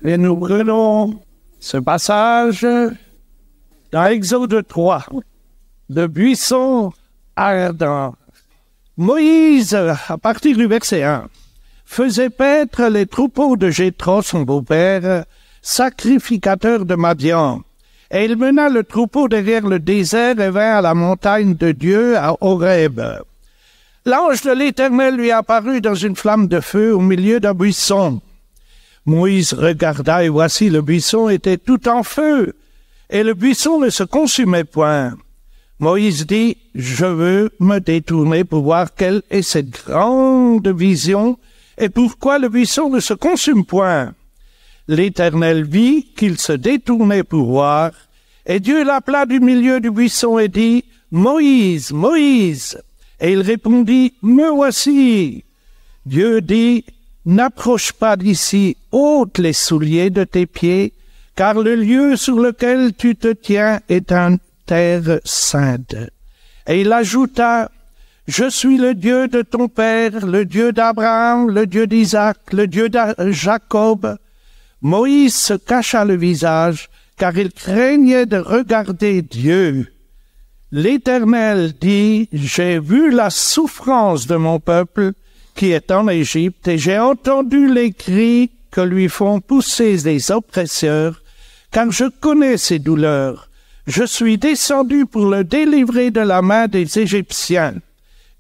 Et nous prenons ce passage dans Exode 3, le buisson ardent. Moïse, à partir du verset 1, faisait paître les troupeaux de Jéthro, son beau-père, sacrificateur de Madian. Et il mena le troupeau derrière le désert et vint à la montagne de Dieu, à Horeb. L'ange de l'Éternel lui apparut dans une flamme de feu au milieu d'un buisson. Moïse regarda et voici le buisson était tout en feu, et le buisson ne se consumait point. Moïse dit, je veux me détourner pour voir quelle est cette grande vision et pourquoi le buisson ne se consume point. L'Éternel vit qu'il se détournait pour voir, et Dieu l'appela du milieu du buisson et dit, Moïse, Moïse. Et il répondit, me voici. Dieu dit, n'approche pas d'ici, ôte les souliers de tes pieds, car le lieu sur lequel tu te tiens est une terre sainte. Et il ajouta, je suis le Dieu de ton père, le Dieu d'Abraham, le Dieu d'Isaac, le Dieu de Jacob. Moïse se cacha le visage, car il craignait de regarder Dieu. L'Éternel dit, j'ai vu la souffrance de mon peuple qui est en Égypte, et j'ai entendu les cris que lui font pousser les oppresseurs, car je connais ses douleurs. Je suis descendu pour le délivrer de la main des Égyptiens,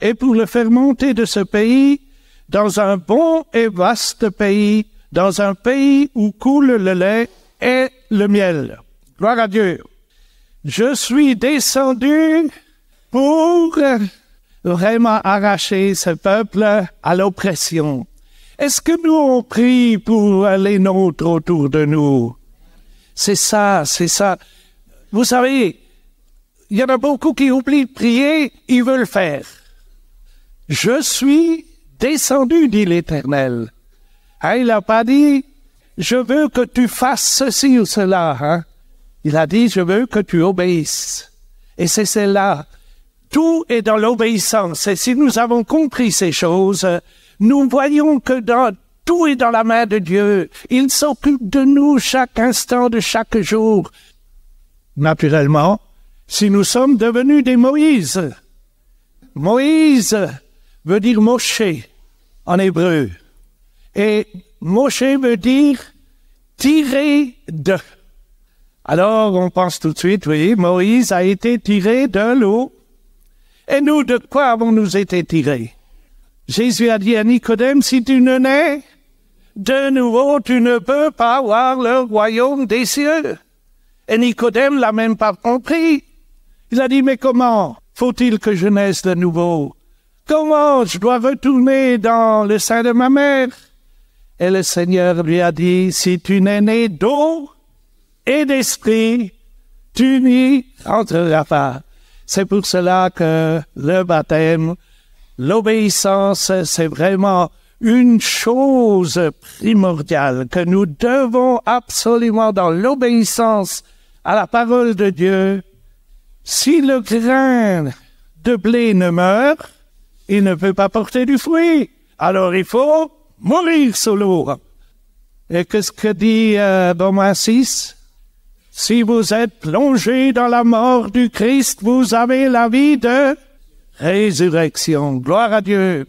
et pour le faire monter de ce pays dans un bon et vaste pays, dans un pays où coule le lait et le miel. Gloire à Dieu. Je suis descendu pour vraiment arracher ce peuple à l'oppression. Est-ce que nous on prie pour les nôtres autour de nous? C'est ça, c'est ça. Vous savez, il y en a beaucoup qui oublient de prier, ils veulent faire. Je suis descendu, dit l'Éternel. Hein, il n'a pas dit, je veux que tu fasses ceci ou cela. Hein? Il a dit, je veux que tu obéisses. Et c'est cela. Tout est dans l'obéissance. Et si nous avons compris ces choses, nous voyons que tout est dans la main de Dieu. Il s'occupe de nous chaque instant de chaque jour. Naturellement, si nous sommes devenus des Moïse, Moïse veut dire Moshe en hébreu. Et Moshe veut dire tirer de. Alors on pense tout de suite, oui, Moïse a été tiré de l'eau. Et nous, de quoi avons-nous été tirés? Jésus a dit à Nicodème, si tu ne nais de nouveau, tu ne peux pas voir le royaume des cieux. Et Nicodème l'a même pas compris. Il a dit, mais comment faut-il que je naisse de nouveau? Comment je dois retourner dans le sein de ma mère? Et le Seigneur lui a dit, si tu n'es né d'eau et d'esprit, tu n'y entreras pas. C'est pour cela que le baptême, l'obéissance, c'est vraiment une chose primordiale que nous devons absolument dans l'obéissance à la parole de Dieu. Si le grain de blé ne meurt, il ne peut pas porter du fruit. Alors il faut mourir sous l'eau. Et qu'est-ce que dit Romains 6? Si vous êtes plongés dans la mort du Christ, vous avez la vie de résurrection. Gloire à Dieu.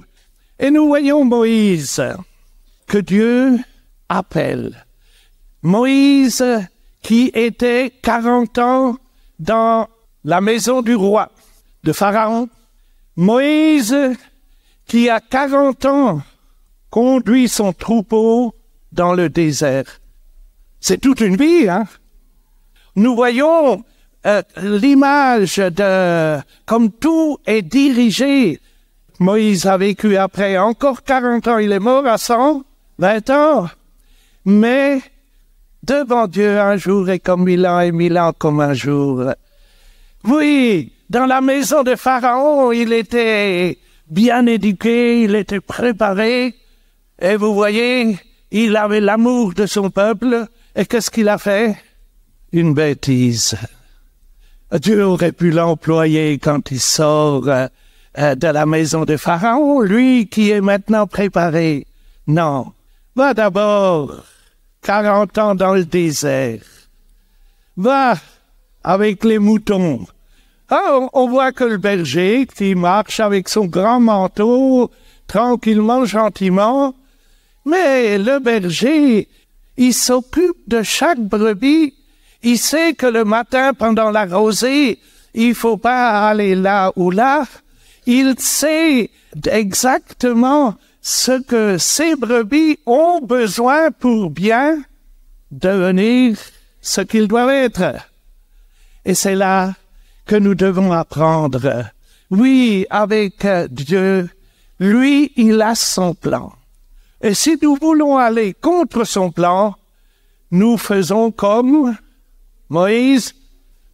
Et nous voyons Moïse, que Dieu appelle. Moïse qui était 40 ans dans la maison du roi de Pharaon. Moïse qui a 40 ans conduit son troupeau dans le désert. C'est toute une vie, hein? Nous voyons l'image de comme tout est dirigé. Moïse a vécu après encore 40 ans, il est mort à 120 ans. Mais devant Dieu, un jour est comme 1000 ans et 1000 ans comme un jour. Oui, dans la maison de Pharaon, il était bien éduqué, il était préparé. Et vous voyez, il avait l'amour de son peuple. Et qu'est-ce qu'il a fait? Une bêtise. Dieu aurait pu l'employer quand il sort de la maison de Pharaon, lui qui est maintenant préparé. Non, va d'abord 40 ans dans le désert. Va avec les moutons. Ah, on voit que le berger qui marche avec son grand manteau, tranquillement, gentiment, mais le berger, il s'occupe de chaque brebis. Il sait que le matin, pendant la rosée, il faut pas aller là ou là. Il sait exactement ce que ces brebis ont besoin pour bien devenir ce qu'ils doivent être. Et c'est là que nous devons apprendre. Oui, avec Dieu, lui, il a son plan. Et si nous voulons aller contre son plan, nous faisons comme Moïse,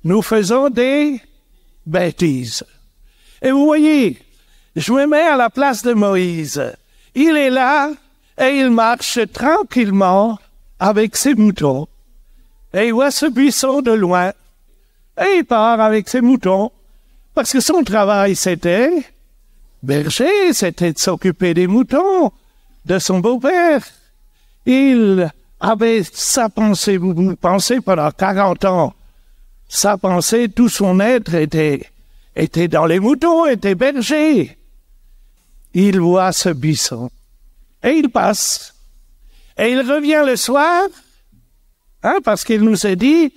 nous faisons des bêtises. Et vous voyez, je me mets à la place de Moïse. Il est là et il marche tranquillement avec ses moutons. Et il voit ce buisson de loin. Et il part avec ses moutons. Parce que son travail, c'était berger, c'était de s'occuper des moutons de son beau-père. Il avait sa pensée, vous pensez, pendant 40 ans. Sa pensée, tout son être était dans les moutons, était berger. Il voit ce buisson. Et il passe. Et il revient le soir, parce qu'il nous a dit,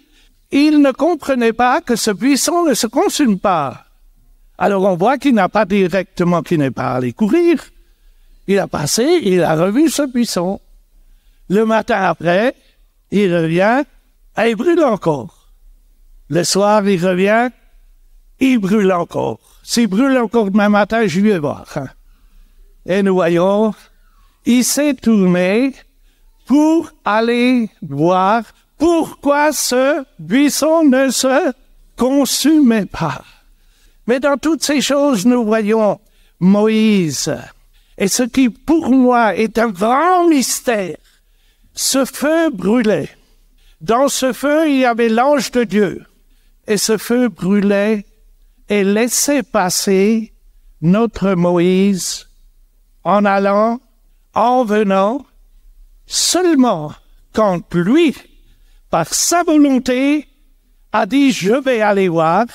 il ne comprenait pas que ce buisson ne se consume pas. Alors on voit qu'il n'a pas directement, qu'il n'est pas allé courir. Il a passé, il a revu ce buisson. Le matin après, il revient, et il brûle encore. Le soir, il revient, il brûle encore. S'il brûle encore demain matin, je vais voir. Et nous voyons, il s'est tourné pour aller voir pourquoi ce buisson ne se consumait pas. Mais dans toutes ces choses, nous voyons Moïse. Et ce qui, pour moi, est un grand mystère, ce feu brûlait. Dans ce feu, il y avait l'ange de Dieu. Et ce feu brûlait et laissait passer notre Moïse en allant, en venant, seulement quand lui, par sa volonté, a dit « je vais aller voir »,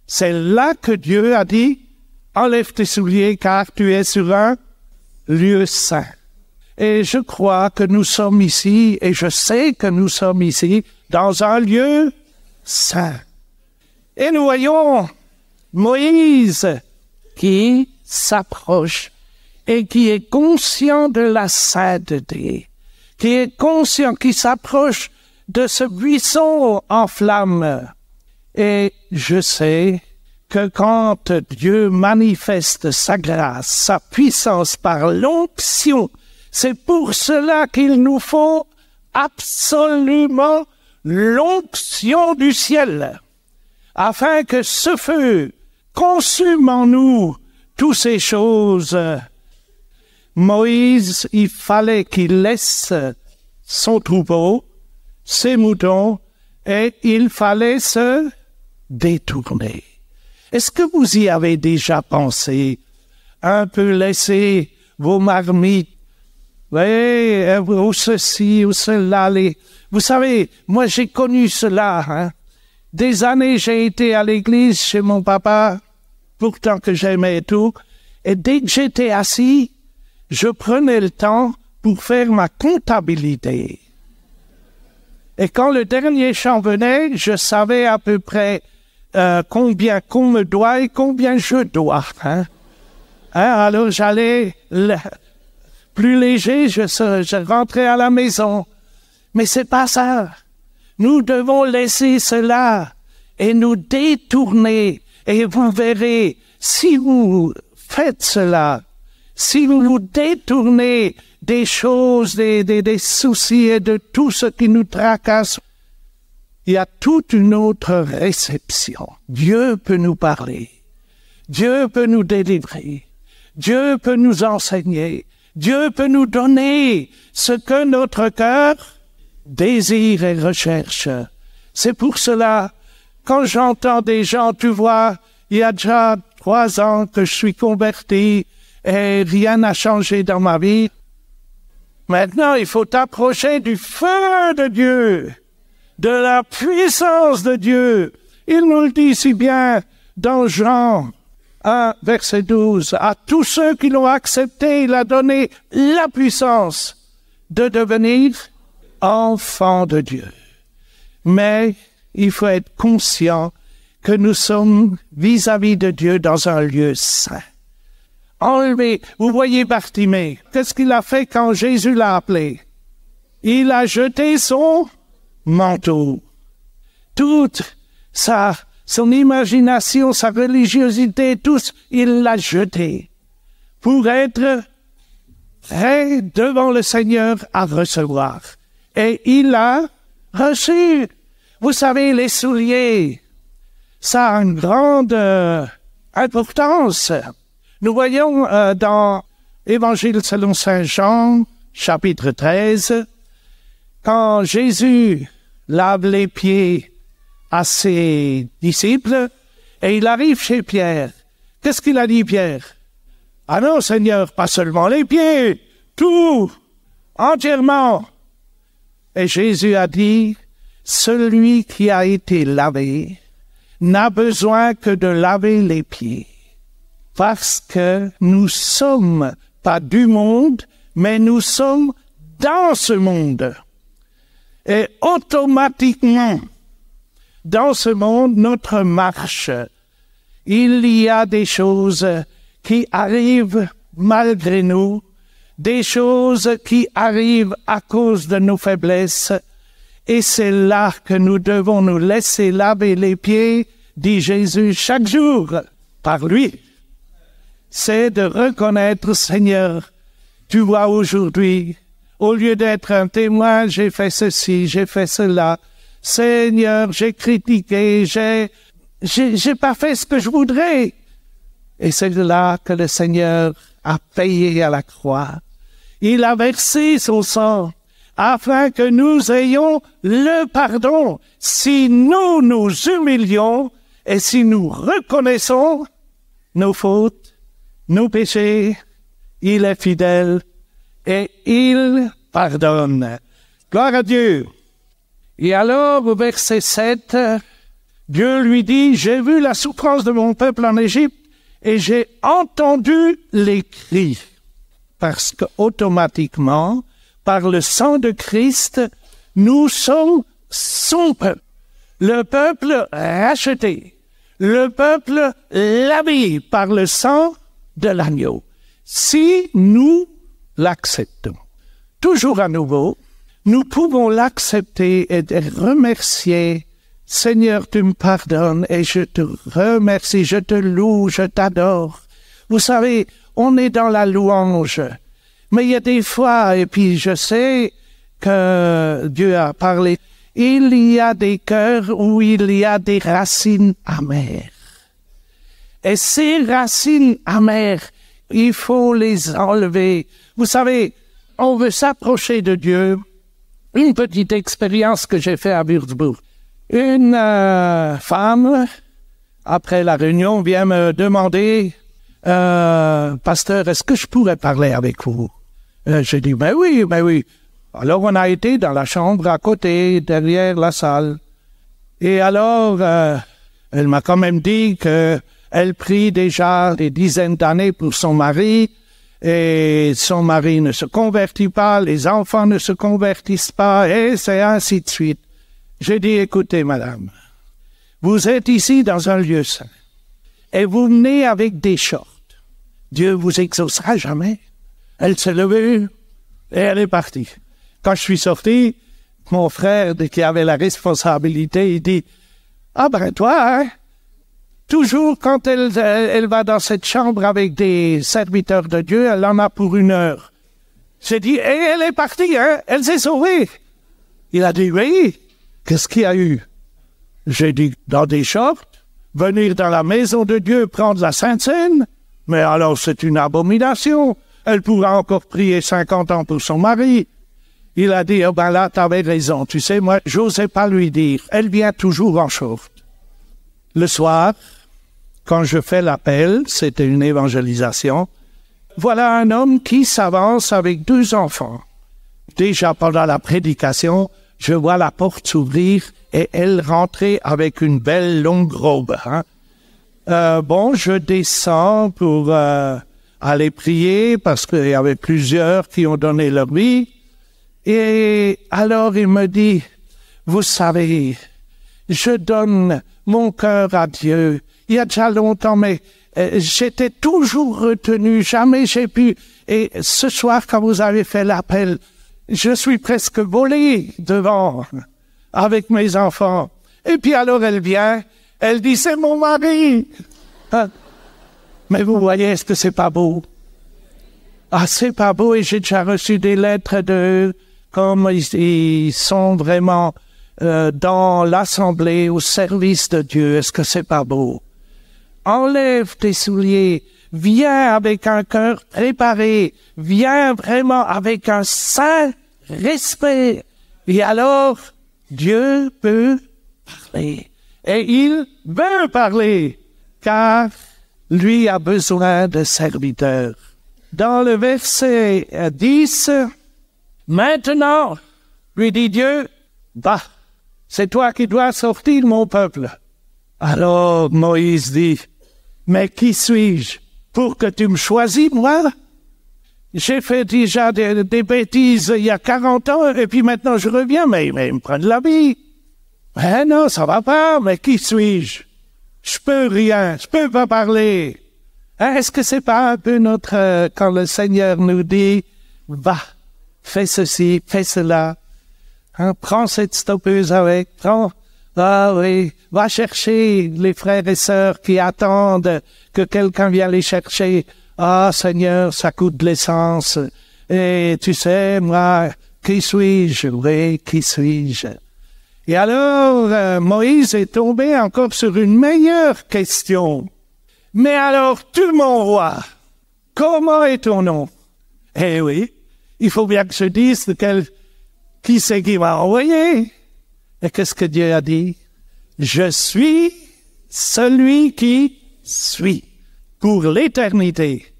c'est là que Dieu a dit « enlève tes souliers car tu es sur un lieu saint ». Et je crois que nous sommes ici, et je sais que nous sommes ici, dans un lieu saint. Et nous voyons Moïse qui s'approche et qui est conscient de la sainteté, qui est conscient, qui s'approche de ce buisson en flammes. Et je sais que quand Dieu manifeste sa grâce, sa puissance par l'onction, c'est pour cela qu'il nous faut absolument l'onction du ciel, afin que ce feu consume en nous toutes ces choses. Moïse, il fallait qu'il laisse son troupeau, ses moutons, et il fallait se détourner. Est-ce que vous y avez déjà pensé? Un peu laisser vos marmites, oui, ou ceci, ou cela. Vous savez, moi j'ai connu cela. Des années j'ai été à l'église chez mon papa, pourtant que j'aimais tout, et dès que j'étais assis, je prenais le temps pour faire ma comptabilité. Et quand le dernier chant venait, je savais à peu près combien qu'on me doit et combien je dois. Alors j'allais plus léger, je rentrais à la maison. Mais c'est pas ça. Nous devons laisser cela et nous détourner. Et vous verrez, si vous faites cela, si vous vous détournez des choses, des soucis et de tout ce qui nous tracasse, il y a toute une autre réception. Dieu peut nous parler. Dieu peut nous délivrer. Dieu peut nous enseigner. Dieu peut nous donner ce que notre cœur désire et recherche. C'est pour cela, quand j'entends des gens, tu vois, il y a déjà 3 ans que je suis converti et rien n'a changé dans ma vie. Maintenant, il faut t'approcher du feu de Dieu, de la puissance de Dieu. Il nous le dit si bien dans Jean 1, verset 12. À tous ceux qui l'ont accepté, il a donné la puissance de devenir enfants de Dieu. Mais il faut être conscient que nous sommes vis-à-vis de Dieu dans un lieu saint. Enlevé. Vous voyez Bartimée. Qu'est-ce qu'il a fait quand Jésus l'a appelé? Il a jeté son manteau. Toute son imagination, sa religiosité, tout, il l'a jeté pour être prêt devant le Seigneur à recevoir. Et il a reçu. Vous savez, les souliers, ça a une grande importance. Nous voyons dans l'Évangile selon Saint Jean, chapitre 13, quand Jésus lave les pieds à ses disciples, et il arrive chez Pierre. Qu'est-ce qu'il a dit, Pierre? Ah non, Seigneur, pas seulement les pieds, tout, entièrement. Et Jésus a dit, celui qui a été lavé n'a besoin que de laver les pieds. Parce que nous sommes pas du monde, mais nous sommes dans ce monde. Et automatiquement, dans ce monde, notre marche, il y a des choses qui arrivent malgré nous, des choses qui arrivent à cause de nos faiblesses, et c'est là que nous devons nous laisser laver les pieds, dit Jésus, chaque jour, par lui. C'est de reconnaître, Seigneur, tu vois aujourd'hui, au lieu d'être un témoin, j'ai fait ceci, j'ai fait cela. Seigneur, j'ai critiqué, j'ai pas fait ce que je voudrais. Et c'est là que le Seigneur a payé à la croix. Il a versé son sang afin que nous ayons le pardon. Si nous nous humilions et si nous reconnaissons nos fautes, nos péchés, il est fidèle et il pardonne. Gloire à Dieu. Et alors, au verset 7, Dieu lui dit, « J'ai vu la souffrance de mon peuple en Égypte et j'ai entendu les cris. » Parce qu'automatiquement, par le sang de Christ, nous sommes son peuple. Le peuple racheté. Le peuple lavé par le sang de l'agneau. Si nous l'acceptons, toujours à nouveau, nous pouvons l'accepter et remercier. Seigneur, tu me pardonnes et je te remercie, je te loue, je t'adore. Vous savez, on est dans la louange, mais il y a des fois, et puis je sais que Dieu a parlé, il y a des cœurs où il y a des racines amères. Et ces racines amères, il faut les enlever. Vous savez, on veut s'approcher de Dieu. Une petite expérience que j'ai faite à Würzburg. Une femme, après la réunion, vient me demander, pasteur, est-ce que je pourrais parler avec vous? J'ai dit, ben oui. Alors on a été dans la chambre à côté, derrière la salle. Et alors, elle m'a quand même dit que elle prie déjà des dizaines d'années pour son mari, et son mari ne se convertit pas, les enfants ne se convertissent pas, et c'est ainsi de suite. J'ai dit, écoutez, madame, vous êtes ici dans un lieu saint, et vous venez avec des shorts. Dieu vous exaucera jamais. Elle s'est levée, et elle est partie. Quand je suis sorti, mon frère, qui avait la responsabilité, il dit, ah ben toi, hein, toujours quand elle va dans cette chambre avec des serviteurs de Dieu, elle en a pour 1 heure. J'ai dit, et elle est partie, hein? Elle s'est sauvée. Il a dit, oui. Qu'est-ce qu'il y a eu? J'ai dit, dans des shorts, venir dans la maison de Dieu prendre la Sainte Seine? Mais alors c'est une abomination. Elle pourra encore prier 50 ans pour son mari. Il a dit, oh ben là, t'avais raison. Tu sais, moi, j'osais pas lui dire. Elle vient toujours en short. Le soir, quand je fais l'appel, c'était une évangélisation, voilà un homme qui s'avance avec 2 enfants. déjà pendant la prédication, je vois la porte s'ouvrir et elle rentrer avec une belle longue robe. Hein. Je descends pour aller prier parce qu'il y avait plusieurs qui ont donné leur vie. Et alors il me dit, vous savez, je donne mon cœur à Dieu. Il y a déjà longtemps, mais j'étais toujours retenu, jamais j'ai pu. Et ce soir, quand vous avez fait l'appel, je suis presque volé devant avec mes enfants. Et puis alors elle vient, elle dit, c'est mon mari. Hein? Mais vous voyez, est-ce que c'est pas beau? Ah, c'est pas beau, et j'ai déjà reçu des lettres d'eux, comme ils sont vraiment dans l'assemblée, au service de Dieu. Est-ce que c'est pas beau? Enlève tes souliers, viens avec un cœur préparé, viens vraiment avec un saint respect. Et alors, Dieu peut parler. Et il veut parler, car lui a besoin de serviteurs. Dans le verset 10, maintenant, lui dit Dieu, va, c'est toi qui dois sortir mon peuple. Alors Moïse dit, mais qui suis-je pour que tu me choisis, moi? J'ai fait déjà des bêtises il y a 40 ans, et puis maintenant je reviens, mais ils me prennent la vie. Mais non, ça va pas, mais qui suis-je? Je peux rien, je peux pas parler. Est-ce que c'est pas un peu quand le Seigneur nous dit, va, fais ceci, fais cela, hein, prends cette stoppeuse avec, va chercher les frères et sœurs qui attendent que quelqu'un vienne les chercher. Ah, Seigneur, ça coûte de l'essence. Et tu sais, moi, qui suis-je? Oui, qui suis-je? Et alors, Moïse est tombé encore sur une meilleure question. Mais alors, tout mon roi, comment est ton nom? Eh oui, il faut bien que je dise qui c'est qui m'a envoyé. Et qu'est-ce que Dieu a dit? Je suis celui qui suis pour l'éternité.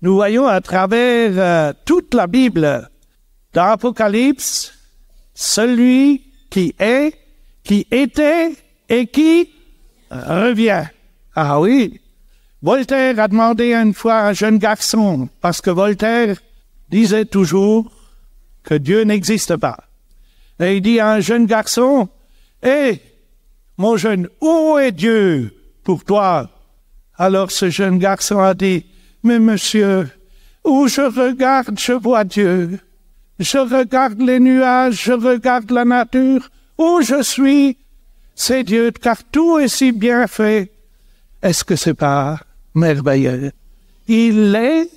Nous voyons à travers toute la Bible, dans l'Apocalypse, celui qui est, qui était et qui revient. Ah oui, Voltaire a demandé une fois à un jeune garçon, parce que Voltaire disait toujours que Dieu n'existe pas. Et il dit à un jeune garçon, « Hé, mon jeune, où est Dieu pour toi? » Alors ce jeune garçon a dit, « Mais monsieur, où je regarde, je vois Dieu. Je regarde les nuages, je regarde la nature. Où je suis, c'est Dieu, car tout est si bien fait. » Est-ce que c'est pas merveilleux? Il est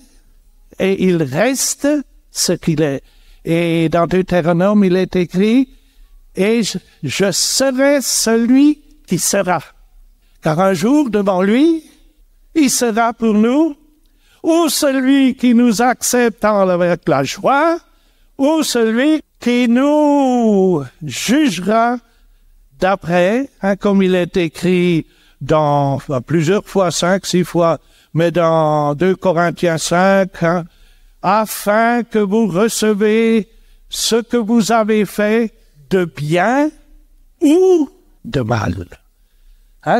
et il reste ce qu'il est. Et dans Deutéronome, il est écrit, « Et je serai celui qui sera. » Car un jour, devant lui, il sera pour nous, ou celui qui nous accepte avec la joie, ou celui qui nous jugera d'après, comme il est écrit dans plusieurs fois, 5, 6 fois, mais dans 2 Corinthiens 5, afin que vous recevez ce que vous avez fait de bien ou de mal.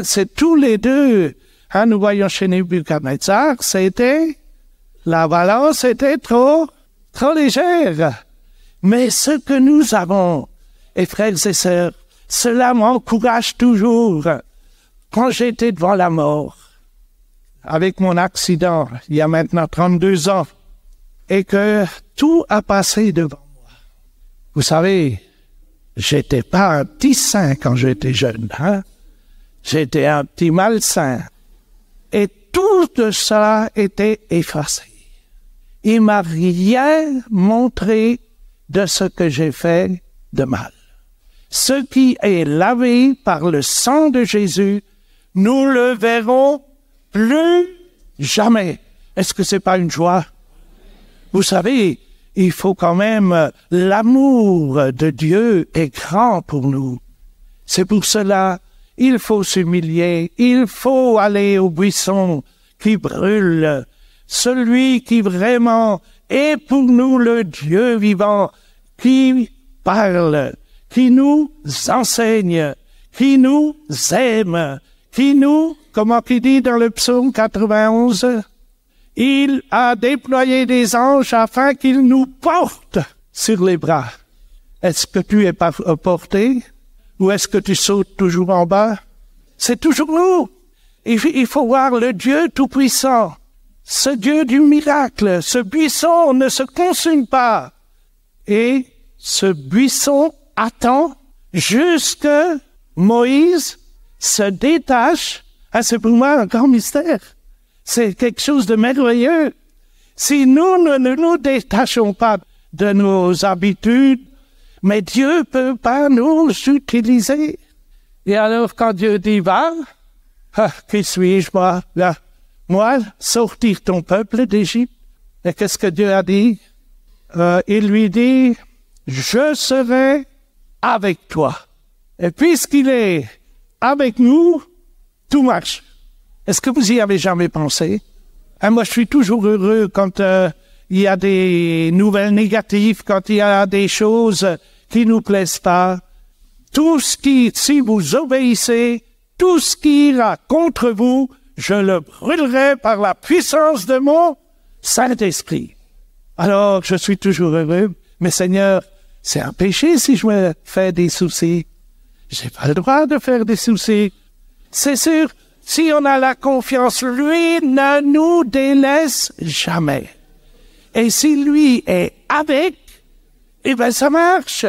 C'est tous les deux. Nous voyons chez Nebuchadnezzar, la balance était trop légère. Mais ce que nous avons, et frères et sœurs, cela m'encourage toujours. Quand j'étais devant la mort, avec mon accident, il y a maintenant 32 ans, et que tout a passé devant moi. Vous savez, j'étais pas un petit saint quand j'étais jeune, J'étais un petit malsain. Et tout de ça était effacé. Il m'a rien montré de ce que j'ai fait de mal. Ce qui est lavé par le sang de Jésus, nous le verrons plus jamais. Est-ce que c'est pas une joie? Vous savez, il faut quand même, l'amour de Dieu est grand pour nous. C'est pour cela, il faut s'humilier, il faut aller au buisson qui brûle. Celui qui vraiment est pour nous le Dieu vivant, qui parle, qui nous enseigne, qui nous aime, qui nous, comment il dit dans le psaume 91, il a déployé des anges afin qu'ils nous portent sur les bras. Est-ce que tu es porté ou est-ce que tu sautes toujours en bas? C'est toujours nous. Il faut voir le Dieu Tout-Puissant, ce Dieu du miracle. Ce buisson ne se consume pas. Et ce buisson attend jusque Moïse se détache. Ah, c'est pour moi un grand mystère. C'est quelque chose de merveilleux. Si nous ne nous détachons pas de nos habitudes, mais Dieu peut pas nous utiliser. Et alors, quand Dieu dit, va, qui suis-je, moi? Là, moi, sortir ton peuple d'Égypte. Et qu'est-ce que Dieu a dit? Il lui dit, je serai avec toi. Et puisqu'il est avec nous, tout marche. Est-ce que vous y avez jamais pensé? Moi, je suis toujours heureux quand il y a des nouvelles négatives, quand il y a des choses qui nous plaisent pas. Tout ce qui, si vous obéissez, tout ce qui ira contre vous, je le brûlerai par la puissance de mon Saint-Esprit. Alors, je suis toujours heureux. Mais Seigneur, c'est un péché si je me fais des soucis. J'ai pas le droit de faire des soucis. C'est sûr, si on a la confiance, lui ne nous délaisse jamais. Et si lui est avec, eh ben ça marche.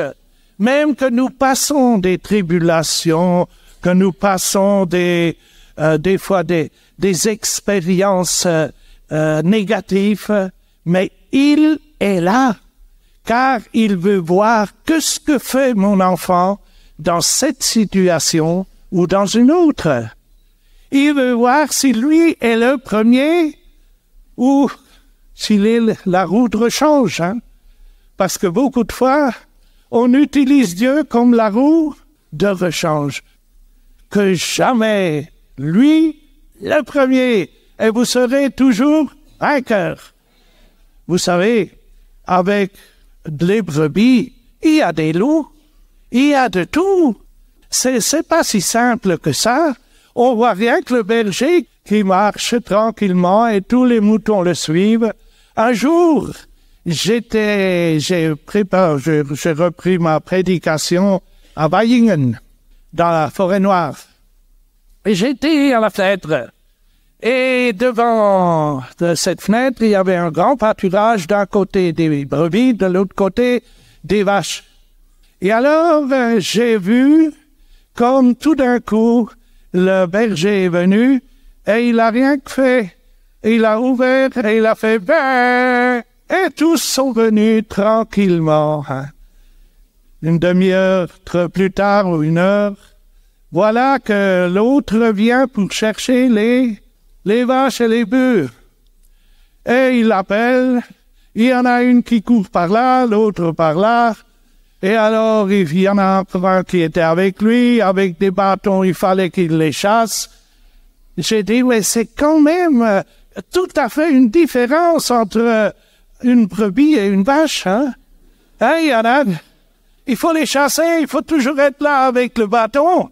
Même que nous passons des tribulations, que nous passons des fois des expériences négatives, mais il est là, car il veut voir que ce que fait mon enfant dans cette situation ou dans une autre. Il veut voir si lui est le premier ou si la roue rechange. Parce que beaucoup de fois, on utilise Dieu comme la roue de rechange. Que jamais, lui, le premier, et vous serez toujours vainqueur. Vous savez, avec les brebis, il y a des loups, il y a de tout. C'est pas si simple que ça. On voit rien que le berger qui marche tranquillement et tous les moutons le suivent. Un jour, j'ai repris ma prédication à Weijingen, dans la forêt noire. Et j'étais à la fenêtre. Et devant cette fenêtre, il y avait un grand pâturage, d'un côté des brebis, de l'autre côté des vaches. Et alors, j'ai vu, comme tout d'un coup, le berger est venu, et il a rien que fait. Il a ouvert, et il a fait « ben !» Et tous sont venus tranquillement. Une demi-heure plus tard ou une heure, voilà que l'autre vient pour chercher les vaches et les bœufs. Et il appelle, il y en a une qui court par là, l'autre par là. Et alors, il y en a un qui était avec lui, avec des bâtons, il fallait qu'il les chasse. J'ai dit, mais c'est quand même tout à fait une différence entre une brebis et une vache, hein? Il y en a, il faut les chasser, il faut toujours être là avec le bâton.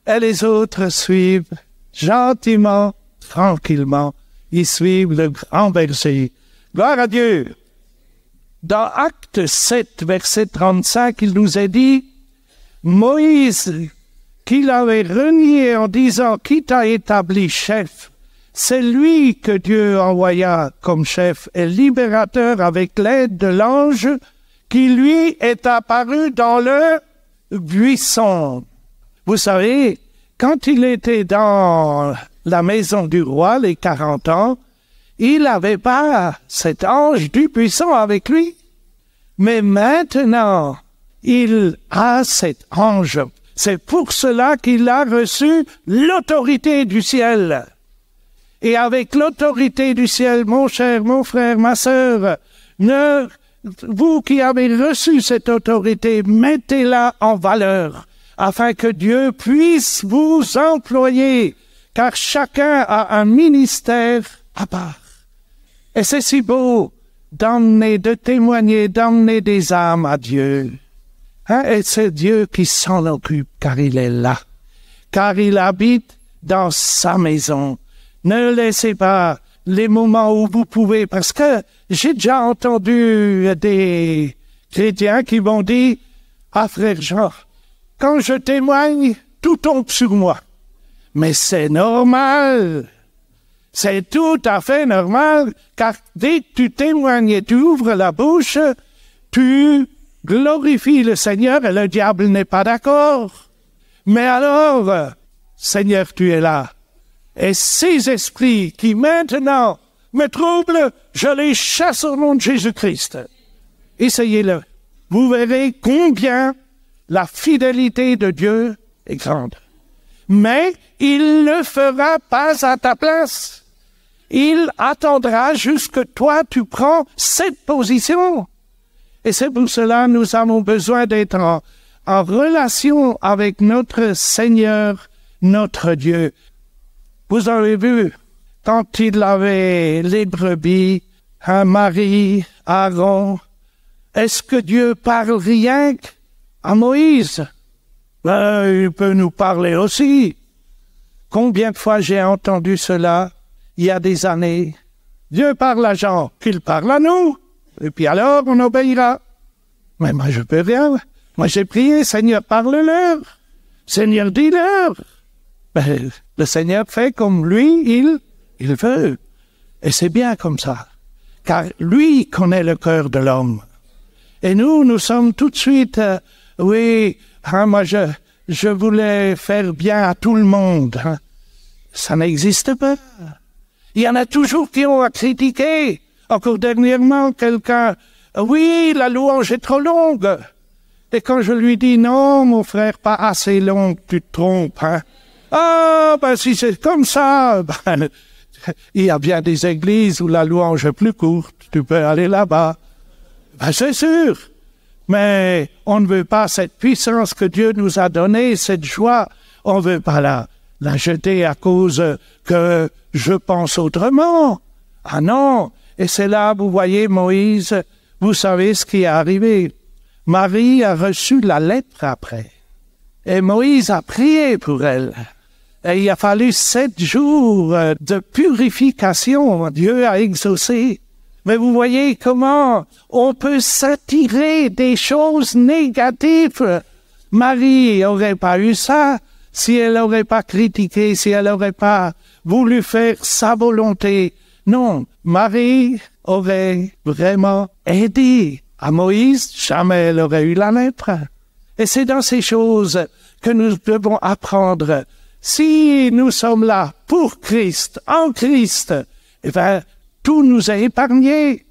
Et les autres suivent gentiment, tranquillement. Ils suivent le grand berger. Gloire à Dieu. Dans Acte 7, verset 35, il nous est dit, Moïse, qu'il avait renié en disant, qui t'a établi chef? C'est lui que Dieu envoya comme chef et libérateur avec l'aide de l'ange qui lui est apparu dans le buisson. Vous savez, quand il était dans la maison du roi, les 40 ans, il n'avait pas cet ange du buisson avec lui. Mais maintenant, il a cet ange. C'est pour cela qu'il a reçu l'autorité du ciel. Et avec l'autorité du ciel, mon cher, mon frère, ma sœur, vous qui avez reçu cette autorité, mettez-la en valeur, afin que Dieu puisse vous employer, car chacun a un ministère à part. Et c'est si beau de témoigner, d'emmener des âmes à Dieu. Hein? Et c'est Dieu qui s'en occupe, car il est là, car il habite dans sa maison. Ne laissez pas les moments où vous pouvez, parce que j'ai déjà entendu des chrétiens qui m'ont dit, « Ah, frère Jean, quand je témoigne, tout tombe sur moi. » Mais c'est normal. C'est tout à fait normal, car dès que tu témoignes et tu ouvres la bouche, tu glorifies le Seigneur et le diable n'est pas d'accord. Mais alors, Seigneur, tu es là. Et ces esprits qui maintenant me troublent, je les chasse au nom de Jésus-Christ. Essayez-le. Vous verrez combien la fidélité de Dieu est grande. Mais il ne fera pas à ta place. Il attendra jusque toi tu prends cette position. Et c'est pour cela que nous avons besoin d'être en relation avec notre Seigneur, notre Dieu. Vous avez vu, quand il avait les brebis, Marie, Aaron, est-ce que Dieu parle rien à Moïse? Il peut nous parler aussi. Combien de fois j'ai entendu cela il y a des années? Dieu parle à Jean, qu'il parle à nous, et puis alors on obéira. Mais moi je peux rien. Moi j'ai prié, Seigneur parle-leur, Seigneur dis-leur. Ben, le Seigneur fait comme lui, il veut. Et c'est bien comme ça, car lui connaît le cœur de l'homme. Et nous sommes tout de suite, moi je voulais faire bien à tout le monde. Hein. Ça n'existe pas. Il y en a toujours qui ont à critiquer. Encore dernièrement, quelqu'un, oui, la louange est trop longue. Et quand je lui dis, non, mon frère, pas assez longue, tu te trompes, hein. Ah, si c'est comme ça, il y a bien des églises où la louange est plus courte, tu peux aller là-bas. C'est sûr. Mais on ne veut pas cette puissance que Dieu nous a donnée, cette joie, on ne veut pas la jeter à cause que je pense autrement. Ah non, et c'est là, vous voyez, Moïse, vous savez ce qui est arrivé. Marie a reçu la lettre après, et Moïse a prié pour elle. Et il a fallu 7 jours de purification, Dieu a exaucé. Mais vous voyez comment on peut s'attirer des choses négatives. Marie n'aurait pas eu ça si elle n'aurait pas critiqué, si elle n'aurait pas voulu faire sa volonté. Non, Marie aurait vraiment aidé. À Moïse, jamais elle aurait eu la lèpre. Et c'est dans ces choses que nous devons apprendre. Si nous sommes là pour Christ, en Christ, tout nous est épargné.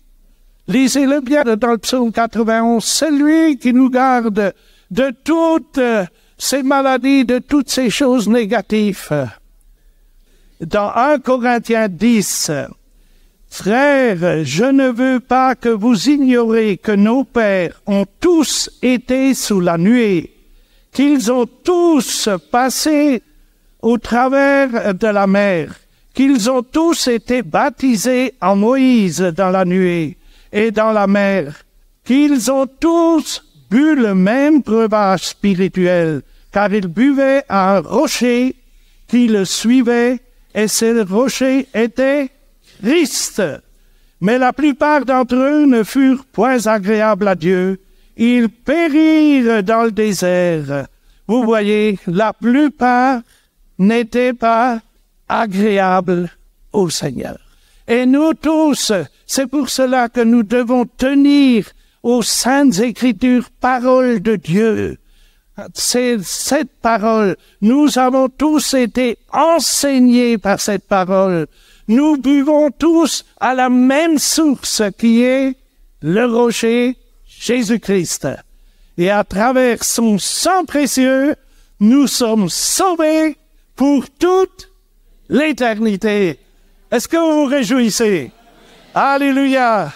Lisez-le bien dans le psaume 91. C'est lui qui nous garde de toutes ces maladies, de toutes ces choses négatives. Dans 1 Corinthiens 10, « Frères, je ne veux pas que vous ignoriez que nos pères ont tous été sous la nuée, qu'ils ont tous passé au travers de la mer, qu'ils ont tous été baptisés en Moïse dans la nuée et dans la mer, qu'ils ont tous bu le même breuvage spirituel, car ils buvaient à un rocher qui le suivait, et ce rocher était Christ. Mais la plupart d'entre eux ne furent point agréables à Dieu, ils périrent dans le désert. » Vous voyez, la plupart n'étaient pas agréables au Seigneur. Et nous tous, c'est pour cela que nous devons tenir aux saintes Écritures, parole de Dieu. C'est cette parole. Nous avons tous été enseignés par cette parole. Nous buvons tous à la même source qui est le rocher Jésus-Christ. Et à travers son sang précieux, nous sommes sauvés pour toute l'éternité. Est-ce que vous vous réjouissez? Alléluia!